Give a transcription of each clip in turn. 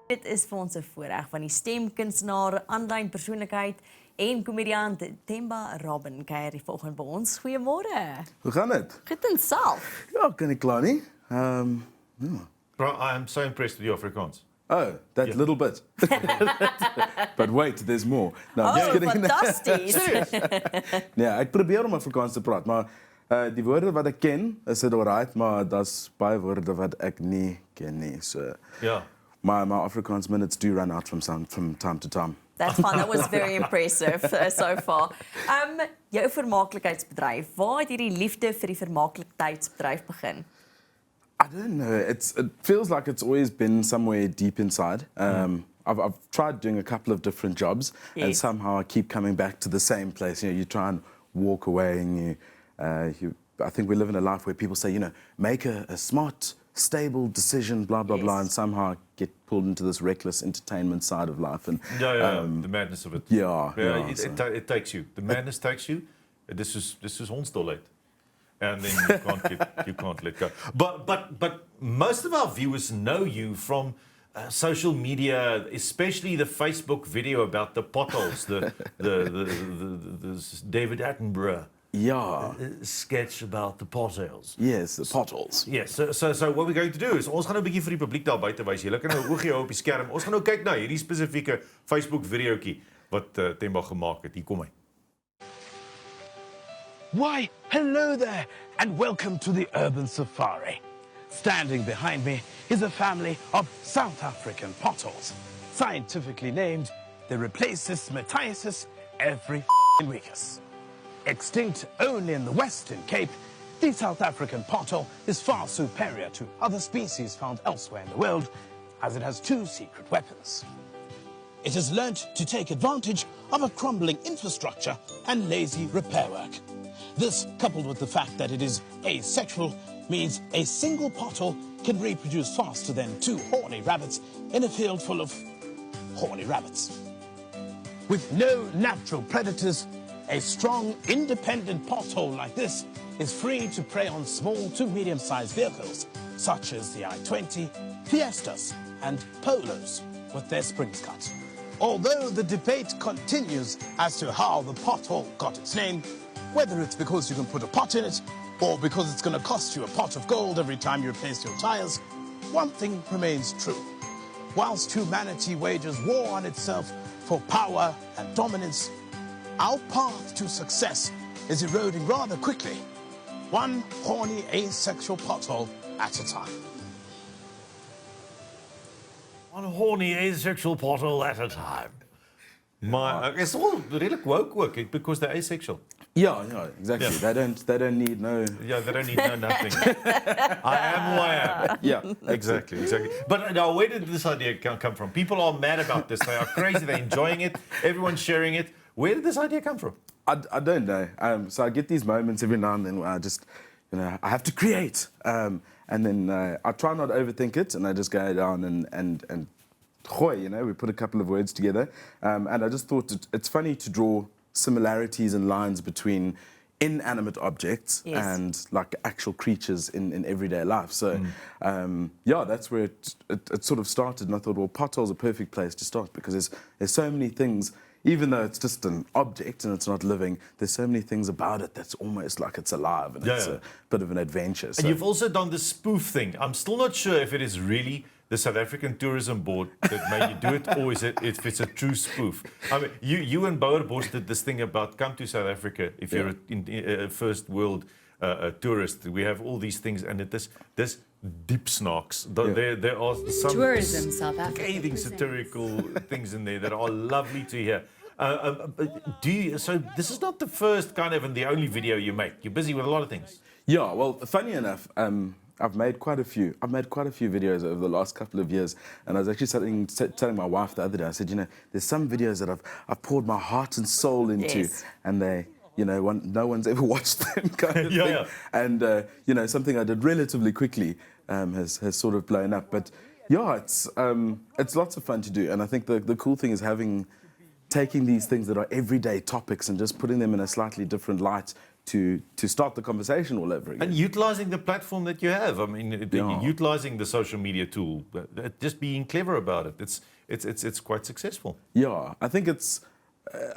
Dit is vir ons 'n voorreg van die stemkunstenaar, aanlyn persoonlikheid en komediant Themba Robin kuier die volgende by ons. Goeiemôre. Hoe gaan dit? Goed en self. Ja, kan ek klaar nie. Bro, I am so impressed with your Afrikaans. Oh, that little bit. But wait, there's more. No, I'm just kidding. Fantasties. Ja, ek probeer om Afrikaans te praat, maar die woorde wat ek ken, is dit alright, maar daar's baie woorde wat ek nie ken nie. So Ja. my Afrikaans minutes do run out from time to time. That's fun. That was very impressive so far. Jou vermaaklikheidsbedryf. Waar het hierdie liefde vir die vermaaklikheidsbedryf begin? I don't know. It feels like it's always been somewhere deep inside. I've tried doing a couple of different jobs, and Yes. somehow I keep coming back to the same place. You know, you try and walk away, and I think we live in a life where people say, you know, make a smart, stable decision, blah blah blah, Yes. and somehow get pulled into this reckless entertainment side of life. And The madness of it. yeah, It takes you. The madness takes you. This is ons dolheid. And then you can't let go. But most of our viewers know you from social media, especially the Facebook video about the potholes, the David Attenborough yeah, sketch about the potholes. yes, the potholes. Yes, so what we're going to do is ons gaan nou 'n bietjie vir die publiek daar buite wys. Julle kan nou oogie hou op die skerm. Ons gaan nou kyk na hierdie spesifieke Facebook videoetjie wat Themba gemaak het. Hier kom hy. Why, hello there, and welcome to the urban safari. Standing behind me is a family of South African potholes, scientifically named the Replacis metiasis every weekus. Extinct only in the Western Cape, the South African pothole is far superior to other species found elsewhere in the world, as it has two secret weapons. It has learnt to take advantage of a crumbling infrastructure and lazy repair work. This, coupled with the fact that it is asexual, means a single pothole can reproduce faster than two horny rabbits in a field full of horny rabbits. With no natural predators, a strong, independent pothole like this is free to prey on small to medium-sized vehicles, such as the I-20, Fiestas, and Polos, with their springs cut. Although the debate continues as to how the pothole got its name, whether it's because you can put a pot in it, or because it's going to cost you a pot of gold every time you replace your tires, one thing remains true. Whilst humanity wages war on itself for power and dominance, our path to success is eroding rather quickly, one horny asexual pothole at a time. One horny asexual pothole at a time. Maar it's all redelik woke ook, because they're asexual. Yeah, exactly. Yeah. They don't need no. Yeah, they don't need no nothing. I am who I am. Yeah, Exactly. But now, where did this idea come from? People are mad about this. They are crazy. They're enjoying it. Everyone's sharing it. Where did this idea come from? I don't know. So I get these moments every now and then where I just, I have to create. And then I try not to overthink it, and I just go down and gooi, we put a couple of words together. And I just thought it's funny to draw similarities and lines between inanimate objects Yes. and like actual creatures in everyday life. So, that's where it sort of started. And I thought, well, pothole's a perfect place to start because there's so many things. Even though it's just an object and it's not living, there's so many things about it that's almost like it's alive and it's a bit of an adventure. So. And you've also done the spoof thing. I'm still not sure if it is really the South African Tourism Board that made you do it, or is it if it's a true spoof. I mean, you and Bouwerbos did this thing about come to South Africa if you're a first world tourist. We have all these things, and this deep snarks. There are some Tourism South Africa. scathing satirical things in there that are lovely to hear. So this is not the first kind of and the only video you make. You're busy with a lot of things. Yeah, well, funny enough, I've made quite a few. I've made quite a few videos over the last couple of years, and I was actually telling my wife the other day. I said, there's some videos that I've poured my heart and soul into, Yes. and they, no one's ever watched them kind of thing. Yeah. And something I did relatively quickly has sort of blown up. But yeah, it's lots of fun to do, and I think the cool thing is taking these things that are everyday topics and just putting them in a slightly different light to start the conversation all over again. And utilizing the platform that you have. I mean, utilizing the social media tool, just being clever about it. It's quite successful. Yeah, I think it's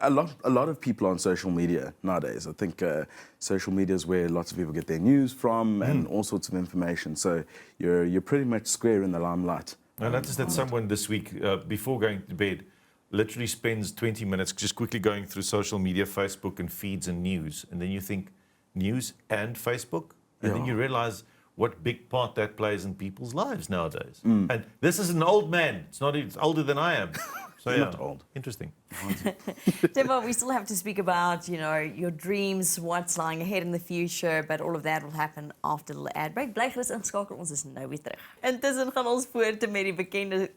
a lot of people on social media nowadays. I think social media is where lots of people get their news from and all sorts of information. So you're pretty much square in the limelight. I noticed that someone this week, before going to bed, literally spends 20 minutes just quickly going through social media, Facebook and feeds and news. And then you think, news and Facebook? And then you realize what big part that plays in people's lives nowadays. And this is an old man. It's older than I am. So yeah, Not old. Interesting. Themba, we still have to speak about, your dreams, what's lying ahead in the future, but all of that will happen after the ad break. Bly gerus inskakel, ons is nou weer terug. Intussen gaan ons voort met die bekende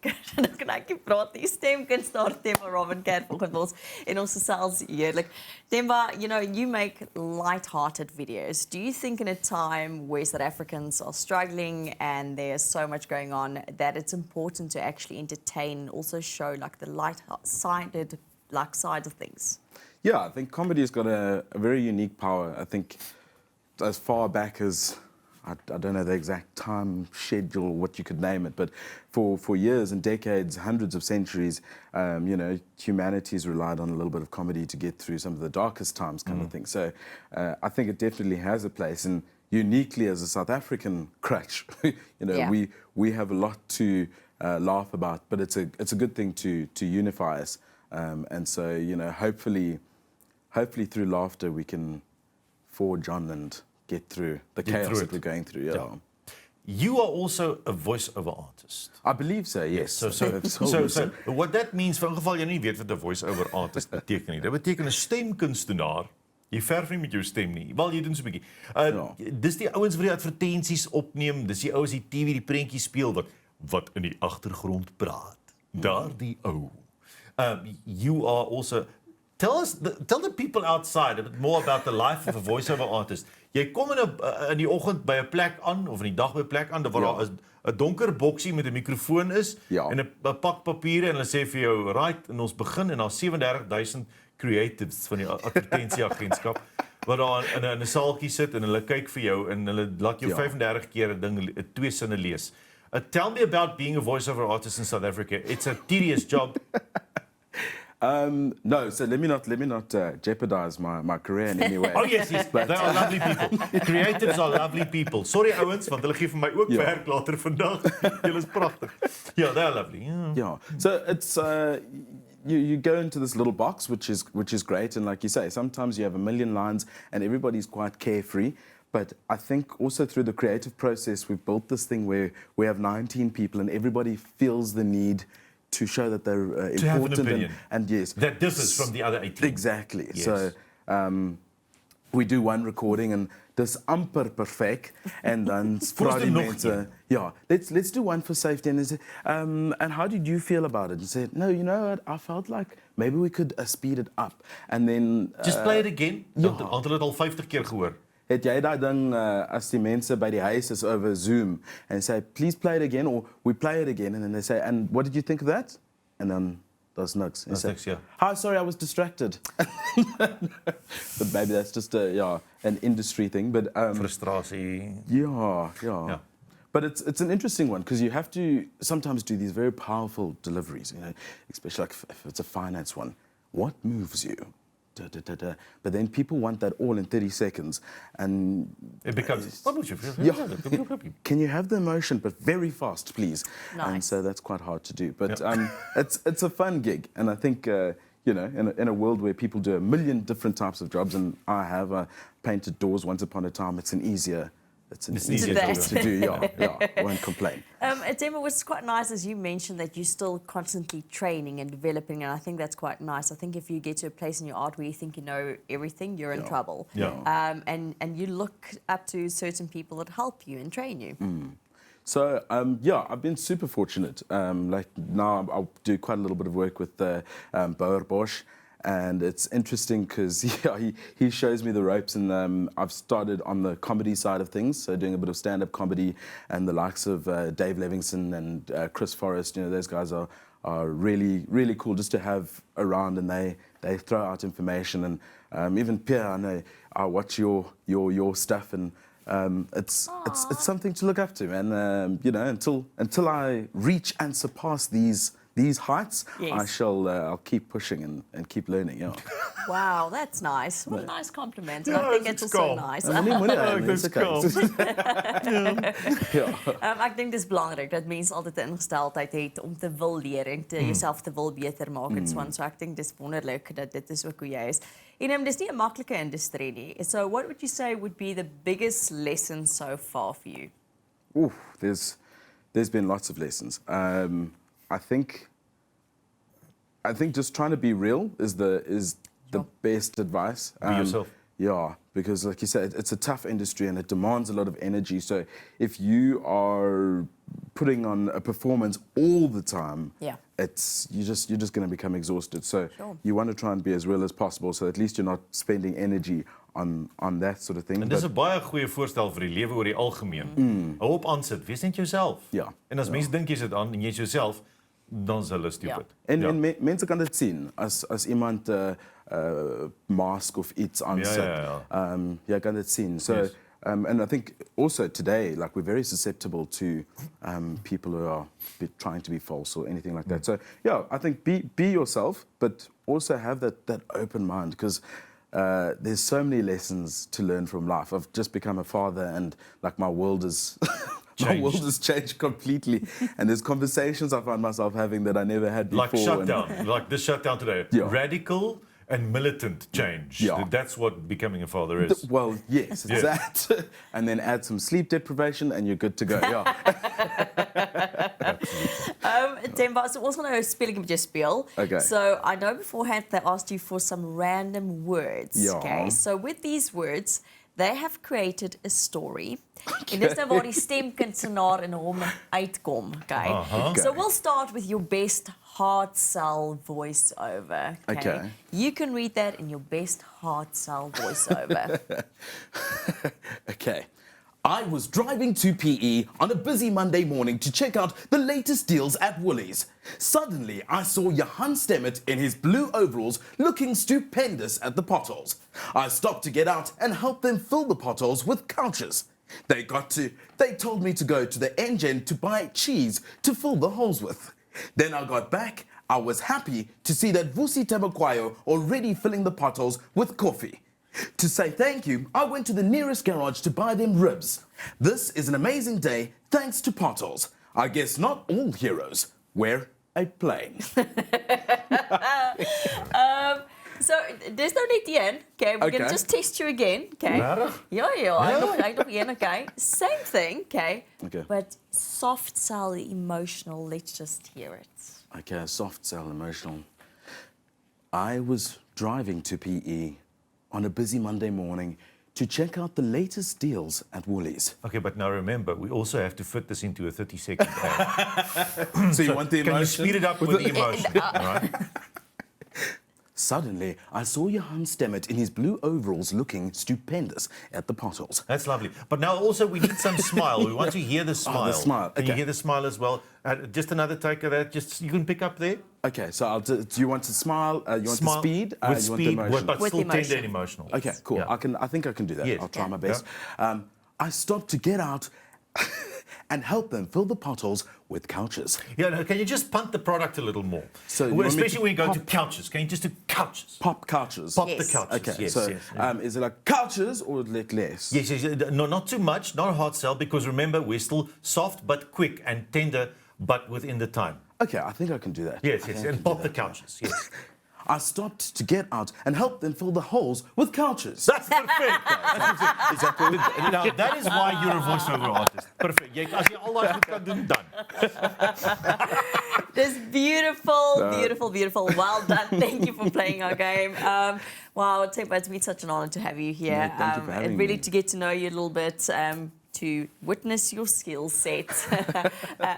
knakkie praat, die stemkunstenaar Themba Robin volgens ons en ons gesels heerlik. Themba, you make light-hearted videos. Do you think in a time where South Africans are struggling and there's so much going on that it's important to actually entertain, also show like the light-sided side of things? Yeah, I think comedy has got a very unique power. I think as far back as, I don't know the exact time schedule, what you could name it, but for years and decades, hundreds of centuries, humanity's relied on a little bit of comedy to get through some of the darkest times kind of thing. So I think it definitely has a place, and uniquely as a South African crutch, we have a lot to laugh about, but it's a good thing to unify us. And so, hopefully through laughter we can forge on and get through the chaos that we're going through. Yeah. You are also a voice-over artist. I believe so, yes. So what that means, vir in geval jy nie weet wat 'n voice-over artist beteken nie. Dit beteken 'n stemkunstenaar. Jy verf nie met jou stem nie. Wel, jy doen so 'n bietjie. Dis die ouens wat die advertensies opneem, dis die ouens die TV die prentjies speel wat in die agtergrond praat. Daardie ou. You are also... Tell the people outside a bit more about the life of a voiceover artist. Jy kom in die oggend by 'n plek aan, of in die dag by 'n plek aan, waar daar 'n donker boksie met 'n mikrofoon is, en 'n pak papiere, en hulle sê vir jou, right, en ons begin, en daar's 37,000 creatives van die advertensieagentskap, wat daar in 'n saaltjie sit, en hulle kyk vir jou, en hulle laat jou 35 keer 'n ding, 2 sinne lees. Tell me about being a voiceover artist in South Africa. It's a tedious job. No, so let me not jeopardize my career in any way. Oh yes, they are lovely people. Creatives are lovely people. Sorry ouens, want hulle gee vir my ook werk later vandag. Julle is pragtig. Yeah, they are lovely. Yeah. So it's you go into this little box, which is great, and like you say, sometimes you have a million lines and everybody's quite carefree. But I think also through the creative process, we've built this thing where we have 19 people and everybody feels the need to show that they're important. To have an opinion. And yes. That differs from the other 18. Exactly. Yes. So we do one recording and dis amper perfect, and then vra die mense, let's do one for safety, and they say, and how did you feel about it? And say, no, you know what, I felt like maybe we could speed it up, and then just play it again. Want hulle het al 50 keer gehoor. Het jy daai ding as die mense by die huis is over Zoom and say, please play it again, or we play it again, and then they say, and what did you think of that? And then there's niks. That's niks, yeah. Hi, sorry, I was distracted. But maybe that's just an industry thing. But frustrasie. Yeah. But it's an interesting one because you have to sometimes do these very powerful deliveries, especially like if it's a finance one. What moves you? But then people want that all in 30 seconds, and it becomes. Can you have the emotion, but very fast, please? Nice. And so that's quite hard to do. But it's a fun gig, and I think in a world where people do a million different types of jobs, and I painted doors once upon a time. It's an easier job to do. Yeah, won't complain. Themba, what's quite nice is you mentioned that you're still constantly training and developing, and I think that's quite nice. I think if you get to a place in your art where you think you know everything, you're in trouble. Yeah. And you look up to certain people that help you and train you. So, I've been super fortunate. Like now I do quite a little bit of work with Boer Bosch, And it's interesting because he shows me the ropes, and I've started on the comedy side of things, so doing a bit of stand-up comedy, and the likes of Dave Levinson and Chris Forrest. You know, those guys are really, really cool just to have around, and they throw out information. And even Pierre, I know I watch your stuff, and it's something to look up to, man. You know, until I reach and surpass these heights, Yes. I'll keep pushing and keep learning. Yeah. Wow, that's nice. What a nice compliment. Ja, I think dit it's is also cool. nice. Dis cool. Ek dink dis belangrik dat mense altyd 'n ingesteldheid het om te wil leer en te jouself te wil beter maak en so aan. So ek dink dis wonderlik dat dit is ook hoe jy is. En dis nie 'n maklike industrie nie. So what would you say would be the biggest lesson so far for you? Oof, there's been lots of lessons. I think just trying to be real is the best advice. Be yourself. Yeah, because like you said, it's a tough industry and it demands a lot of energy. So if you are putting on a performance all the time, you're just going to become exhausted. So you want to try and be as real as possible, so at least you're not spending energy on that sort of thing. En dis 'n baie goeie voorstel vir die lewe oor die algemeen. Hou op aansit, wees net jouself. Ja. En as mense dink jy sit aan en jy's jouself, dan is hulle stupid. En mense kan dit sien as iemand mask of iets aansit. Jy kan dit sien. So Yes. And I think also today, like, we're very susceptible to people who are trying to be false or anything like that. So yeah, I think be yourself, but also have that open mind, because there's so many lessons to learn from life. I've just become a father, and like my world is my world has changed completely. And there's conversations I find myself having that I never had before. Like shutdown, like this shutdown today. Yeah. Radical and militant change. Yeah. That's what becoming a father is. Well, yes, it's that. And then add some sleep deprivation and you're good to go. Yeah. Themba, so ons gaan nou 'n speletjie met jou speel. Okay. So I know beforehand they asked you for some random words. Ja. Okay. So with these words, they have created a story. En dis nou waar die stemkunstenaar in hom uitkom. Okay. So we'll start with your best hard sell voiceover. Okay. You can read that in your best hard sell voiceover. Okay. I was driving to PE on a busy Monday morning to check out the latest deals at Woolies. Suddenly, I saw Johan Stemmet in his blue overalls looking stupendous at the potholes. I stopped to get out and help them fill the potholes with couches. They told me to go to the engine to buy cheese to fill the holes with. Then I got back. I was happy to see that Vusi Tabakwayo already filling the potholes with coffee. To say thank you, I went to the nearest garage to buy them ribs. This is an amazing day thanks to potholes. I guess not all heroes wear a plane. So there's no need een. Okay, we're going to just test you again. Okay. Ja, I nog een. Okay. Same thing. Okay. But soft sell the emotional. Let's just hear it. Okay, soft sell emotional. I was driving to PE on a busy Monday morning to check out the latest deals at Woolies. Okay, but now remember, we also have to fit this into a 30-second ad. So you want the emotion? Can you speed it up with the emotion? All right? Suddenly, I saw Johan Stemmet in his blue overalls looking stupendous at the potholes. That's lovely. But now also we need some smile. We want to hear the smile. The smile. Can you Okay. hear the smile as well? Just another take of that. Just you can pick up there. Okay, so do you want to smile? You want Smile the speed? with You want the speed, emotion? but With still emotion. tender and emotional. Okay, cool. Yeah. I think I can do that. Yes. I'll try my best. I stopped to get out and help them fill the potholes with couches. Yeah, no, can you just punt the product a little more? So you want me especially to when you go to pop- couches. Can you just do couches? Pop couches. Pop Yes. the couches. Okay, Yes, so yes. is it like couches or less? Yes, no, not too much, not a hard sell, because remember, we're still soft but quick and tender, but within the time. Okay, I think I can do that. Yes, I yes, think I and can do pop the that. couches, yes. I stopped to get out and help them fill the holes with couches. That's perfect. Now, that is why you're a voiceover artist. Perfect. As jy al daai goed kan doen, dan. This beautiful. Well done. Thank you for playing our game. Wow, Themba, it's been such an honor to have you here. Yeah, thank you for having and really me. to get to know you a little bit. to witness your skill set.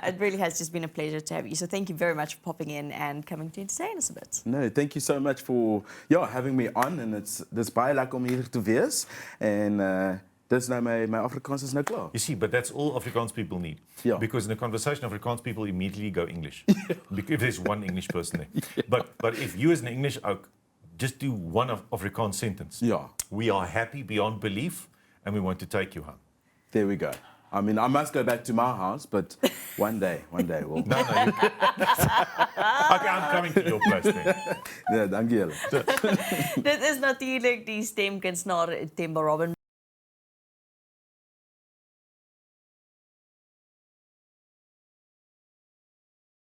It really has just been a pleasure to have you. So thank you very much for popping in and coming to entertain us a bit. No, thank you so much for having me on, and dis baie lekker om hier te wees, en dis nou my Afrikaans is nou klaar. You see, but that's all Afrikaans people need. Yeah. Because in a conversation, Afrikaans people immediately go English. If there's one English person there. But if you as an English oak just do one Afrikaans sentence, Yeah. we are happy beyond belief and we want to take you home. There we go. I mean, I must go back to my house, but one day we'll... No, you Okay, I'm coming to your place then. Ja, dankie julle. Dit is natuurlijk die stemkunstenaar Themba Robin.